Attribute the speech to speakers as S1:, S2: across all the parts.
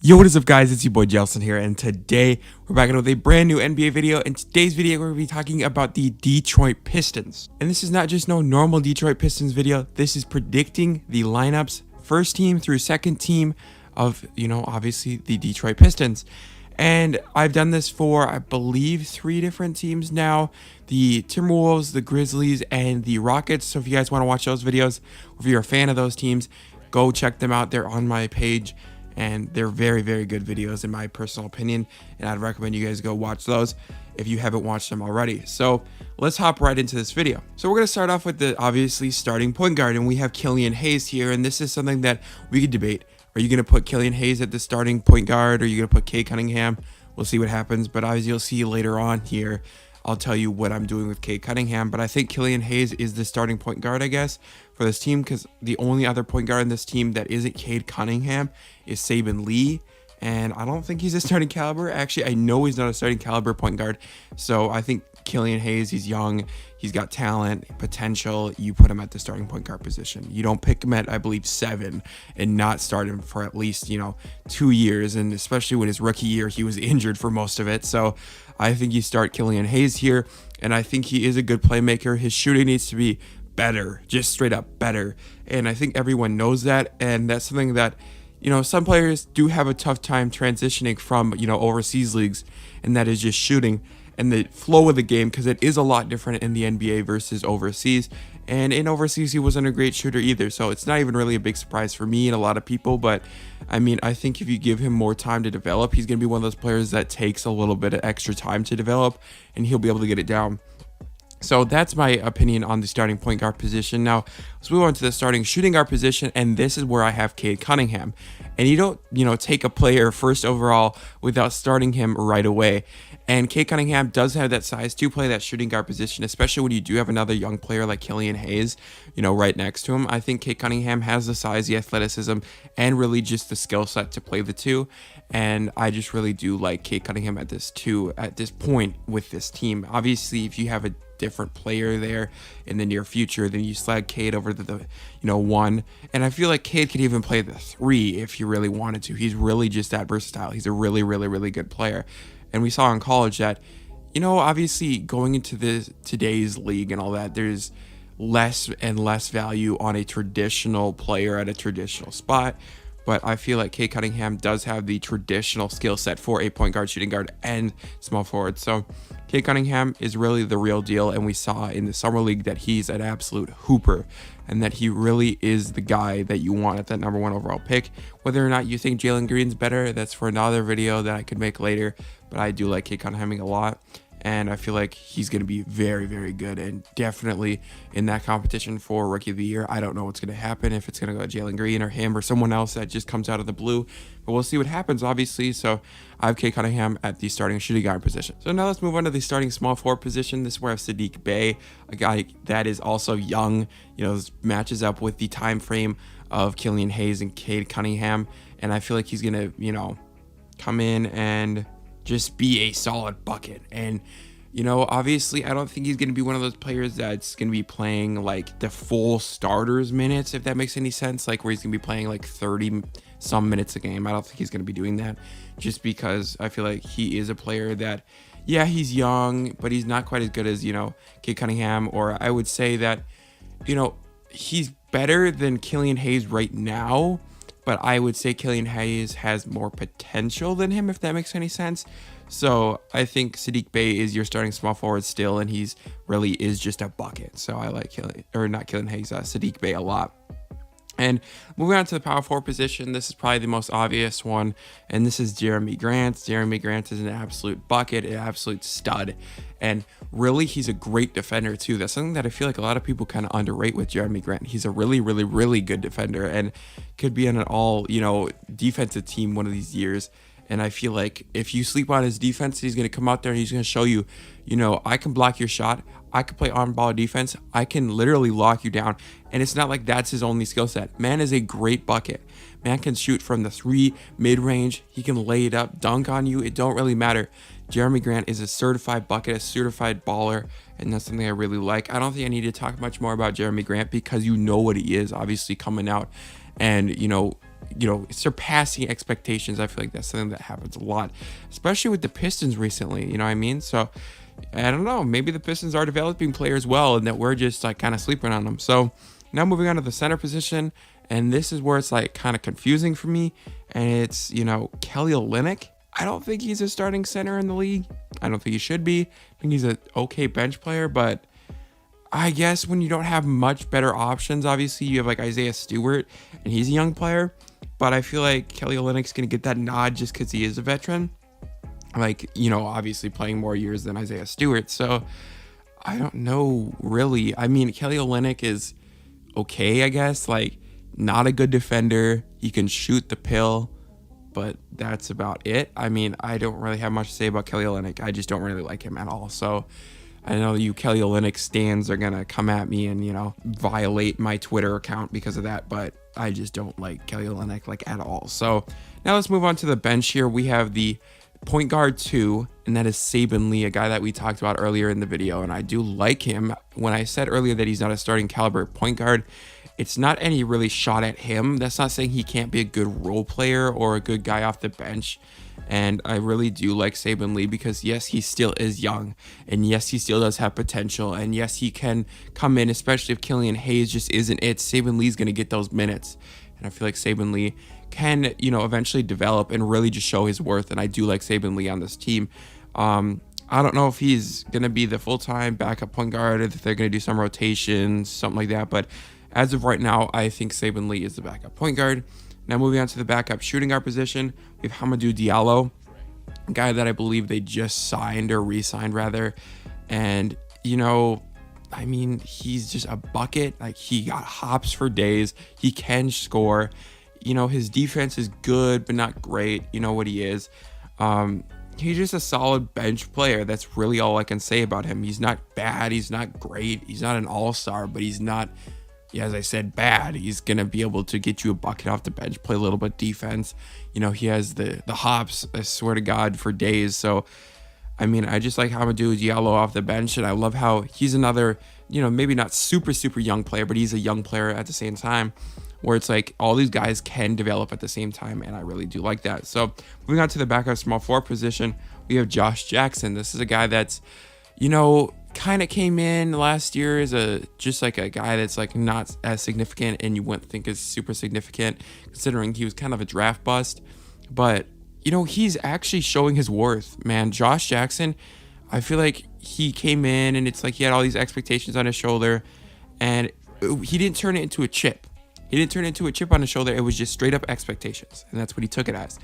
S1: Yo, what is up guys, it's your boy JELSON here, and today we're back with a brand new NBA video. In today's video, we're going to be talking about the Detroit Pistons. And this is not just no normal Detroit Pistons video, this is predicting the lineups, first team through second team of, obviously the Detroit Pistons. And I've done this for, I believe, 3 different teams now. The Timberwolves, the Grizzlies, and the Rockets. So if you guys want to watch those videos, or if you're a fan of those teams, go check them out. They're on my page. And they're very, very good videos in my personal opinion. And I'd recommend you guys go watch those if you haven't watched them already. So let's hop right into this video. So we're going to start off with the obviously starting point guard. And we have Killian Hayes here. And this is something that we could debate. Are you going to put Killian Hayes at the starting point guard? Or are you going to put Cade Cunningham? We'll see what happens. But as you'll see later on here, I'll tell you what I'm doing with Cade Cunningham. But I think Killian Hayes is the starting point guard, I guess, for this team, because the only other point guard in this team that isn't Cade Cunningham is Sabin Lee. And I don't think he's a starting caliber. Actually, I know he's not a starting caliber point guard. So I think Killian Hayes, he's young, he's got talent, potential. You put him at the starting point guard position. You don't pick him at, I believe, 7 and not start him for at least, 2 years. And especially when his rookie year, he was injured for most of it. So I think you start Killian Hayes here. And I think he is a good playmaker. His shooting needs to be better, just straight up better. And I think everyone knows that. And that's something that, some players do have a tough time transitioning from, overseas leagues, and that is just shooting and the flow of the game, because it is a lot different in the NBA versus overseas. And in overseas, he wasn't a great shooter either. So it's not even really a big surprise for me and a lot of people. But I mean, I think if you give him more time to develop, he's going to be one of those players that takes a little bit of extra time to develop, and he'll be able to get it down. So that's my opinion on the starting point guard position. Now, let's move on to the starting shooting guard position, and this is where I have Cade Cunningham. And you don't, take a player first overall without starting him right away. And Cade Cunningham does have that size to play that shooting guard position, especially when you do have another young player like Killian Hayes, right next to him. I think Cade Cunningham has the size, the athleticism, and really just the skill set to play the two. And I just really do like Cade Cunningham at this point with this team. Obviously, if you have a different player there in the near future, then you slide Cade over to the 1. And I feel like Cade could even play the 3 if you really wanted to. He's really just that versatile. He's a really, really, really good player. And we saw in college that, obviously going into today's league and all that, there's less and less value on a traditional player at a traditional spot. But I feel like Cade Cunningham does have the traditional skill set for a point guard, shooting guard, and small forward. So Cade Cunningham is really the real deal. And we saw in the summer league that he's an absolute hooper, and that he really is the guy that you want at that number 1 overall pick. Whether or not you think Jalen Green's better, that's for another video that I could make later. But I do like Cade Cunningham a lot. And I feel like he's going to be very, very good, and definitely in that competition for Rookie of the Year. I don't know what's going to happen, if it's going to go Jalen Green or him or someone else that just comes out of the blue. But we'll see what happens, obviously. So I have Cade Cunningham at the starting shooting guard position. So now let's move on to the starting small forward position. This is where I have Seddiq Bey, a guy that is also young. This matches up with the time frame of Killian Hayes and Cade Cunningham. And I feel like he's going to, come in and just be a solid bucket. And obviously I don't think he's going to be one of those players that's going to be playing like the full starters minutes, if that makes any sense, like where he's going to be playing like 30 some minutes a game. I don't think he's going to be doing that, just because I feel like he is a player that, yeah, he's young, but he's not quite as good as Cade Cunningham. Or I would say that he's better than Killian Hayes right now, but I would say Killian Hayes has more potential than him, if that makes any sense. So I think Seddiq Bey is your starting small forward still, and he's really is just a bucket. So I like Seddiq Bey a lot. And moving on to the power forward position, this is probably the most obvious one, and this is Jerami Grant. Jerami Grant is an absolute bucket, an absolute stud, and really he's a great defender too. That's something that I feel like a lot of people kind of underrate with Jerami Grant. He's a really, really, really good defender, and could be on an all defensive team one of these years. And I feel like if you sleep on his defense, he's going to come out there and he's going to show you, I can block your shot. I can play on-ball defense. I can literally lock you down. And it's not like that's his only skill set. Man is a great bucket. Man can shoot from the 3 mid-range. He can lay it up, dunk on you. It don't really matter. Jerami Grant is a certified bucket, a certified baller, and that's something I really like. I don't think I need to talk much more about Jerami Grant, because you know what he is, obviously coming out. And, surpassing expectations. I feel like that's something that happens a lot, especially with the Pistons recently, you know what I mean? So I don't know, maybe the Pistons are developing players well and that we're just like kind of sleeping on them. So now moving on to the center position, and this is where it's like kind of confusing for me, and it's, Kelly Olynyk. I don't think he's a starting center in the league. I don't think he should be. I think he's an okay bench player, but I guess when you don't have much better options, obviously you have like Isaiah Stewart, and he's a young player, but I feel like Kelly Olynyk's going to get that nod just because he is a veteran. Like, obviously playing more years than Isaiah Stewart. So I don't know really. I mean, Kelly Olynyk is okay, I guess. Like, not a good defender. He can shoot the pill, but that's about it. I mean, I don't really have much to say about Kelly Olynyk. I just don't really like him at all. So I know you Kelly Olynyk stans are going to come at me and, violate my Twitter account because of that, but I just don't like Kelly Olynyk like at all. So now let's move on to the bench here. We have the point guard 2, and that is Sabin Lee, a guy that we talked about earlier in the video, and I do like him. When I said earlier that he's not a starting caliber point guard, it's not any really shot at him. That's not saying he can't be a good role player or a good guy off the bench. And I really do like Sabin Lee because, yes, he still is young. And, yes, he still does have potential. And, yes, he can come in, especially if Killian Hayes just isn't it. Sabin Lee's going to get those minutes. And I feel like Sabin Lee can, eventually develop and really just show his worth. And I do like Sabin Lee on this team. I don't know if he's going to be the full-time backup point guard, or if they're going to do some rotations, something like that. But as of right now, I think Sabin Lee is the backup point guard. Now moving on to the backup shooting guard position, we have Hamadou Diallo, a guy that I believe they just signed or re-signed rather. And, I mean, he's just a bucket. Like, he got hops for days. He can score. His defense is good, but not great. You know what he is. He's just a solid bench player. That's really all I can say about him. He's not bad. He's not great. He's not an all-star, but he's not, as I said, bad. He's going to be able to get you a bucket off the bench, play a little bit defense. He has the hops, I swear to God, for days. So, I mean, I just like Hamadou Diallo off the bench, and I love how he's another, maybe not super, super young player, but he's a young player at the same time, where it's like all these guys can develop at the same time, and I really do like that. So, moving on to the backup small forward position, we have Josh Jackson. This is a guy that's, kind of came in last year as just like a guy that's like not as significant, and you wouldn't think is super significant considering he was kind of a draft bust. But he's actually showing his worth, man. Josh Jackson, I feel like he came in and it's like he had all these expectations on his shoulder, and he didn't turn it into a chip. He didn't turn it into a chip on his shoulder. It was just straight up expectations, and that's what he took it as.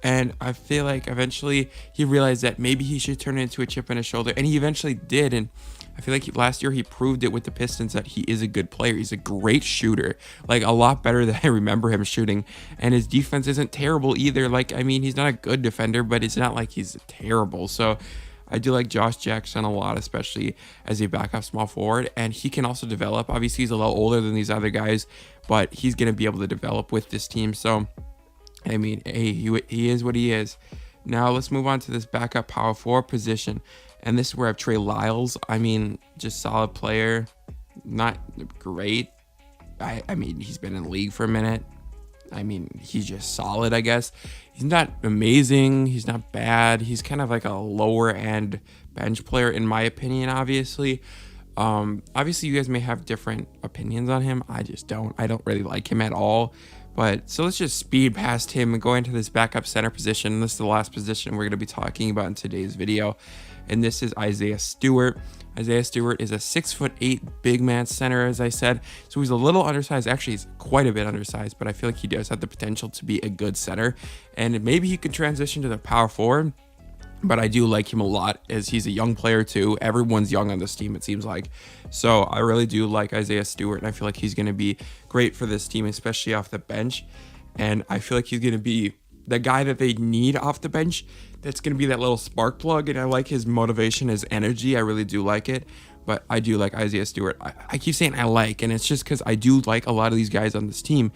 S1: And I feel like eventually he realized that maybe he should turn it into a chip on his shoulder, and he eventually did. And I feel like last year he proved it with the Pistons that he is a good player. He's a great shooter, like a lot better than I remember him shooting. And his defense isn't terrible either. Like, I mean, he's not a good defender, but it's not like he's terrible. So I do like Josh Jackson a lot, especially as a backup small forward. And he can also develop. Obviously, he's a little older than these other guys, but he's going to be able to develop with this team. So I mean, hey, he is what he is. Now let's move on to this backup power forward position. And this is where I have Trey Lyles. I mean, just solid player. Not great. I mean, he's been in the league for a minute. I mean, he's just solid, I guess. He's not amazing. He's not bad. He's kind of like a lower end bench player, in my opinion, obviously. Obviously, you guys may have different opinions on him. I just don't. I don't really like him at all. But so let's just speed past him and go into this backup center position. This is the last position we're going to be talking about in today's video. And this is Isaiah Stewart. Isaiah Stewart is a 6'8" big man center, as I said. So he's a little undersized. Actually, he's quite a bit undersized, but I feel like he does have the potential to be a good center. And maybe he could transition to the power forward. But I do like him a lot, as he's a young player too. Everyone's young on this team, it seems like. So I really do like Isaiah Stewart, and I feel like he's going to be great for this team, especially off the bench. And I feel like he's going to be the guy that they need off the bench. That's going to be that little spark plug, and I like his motivation, his energy. I really do like it. But I do like Isaiah Stewart. I keep saying I like, and it's just because I do like a lot of these guys on this team.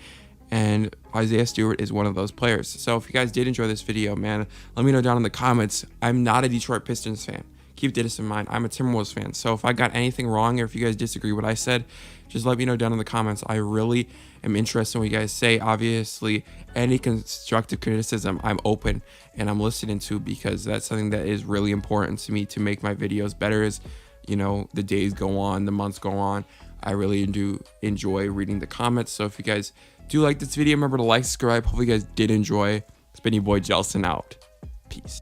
S1: And Isaiah Stewart is one of those players. So if you guys did enjoy this video, man, let me know down in the comments. I'm not a Detroit Pistons fan. keep this in mind. I'm a Timberwolves fan, so if I got anything wrong or if you guys disagree with what I said, just let me know down in the comments. I really am interested in what you guys say. Obviously, any constructive criticism I'm open and I'm listening to, because that's something that is really important to me to make my videos better as, you know, the days go on, the months go on. I really do enjoy reading the comments. So if you guys do like this video, remember to like, subscribe. Hopefully you guys did enjoy. It's been your boy JELSON out. Peace.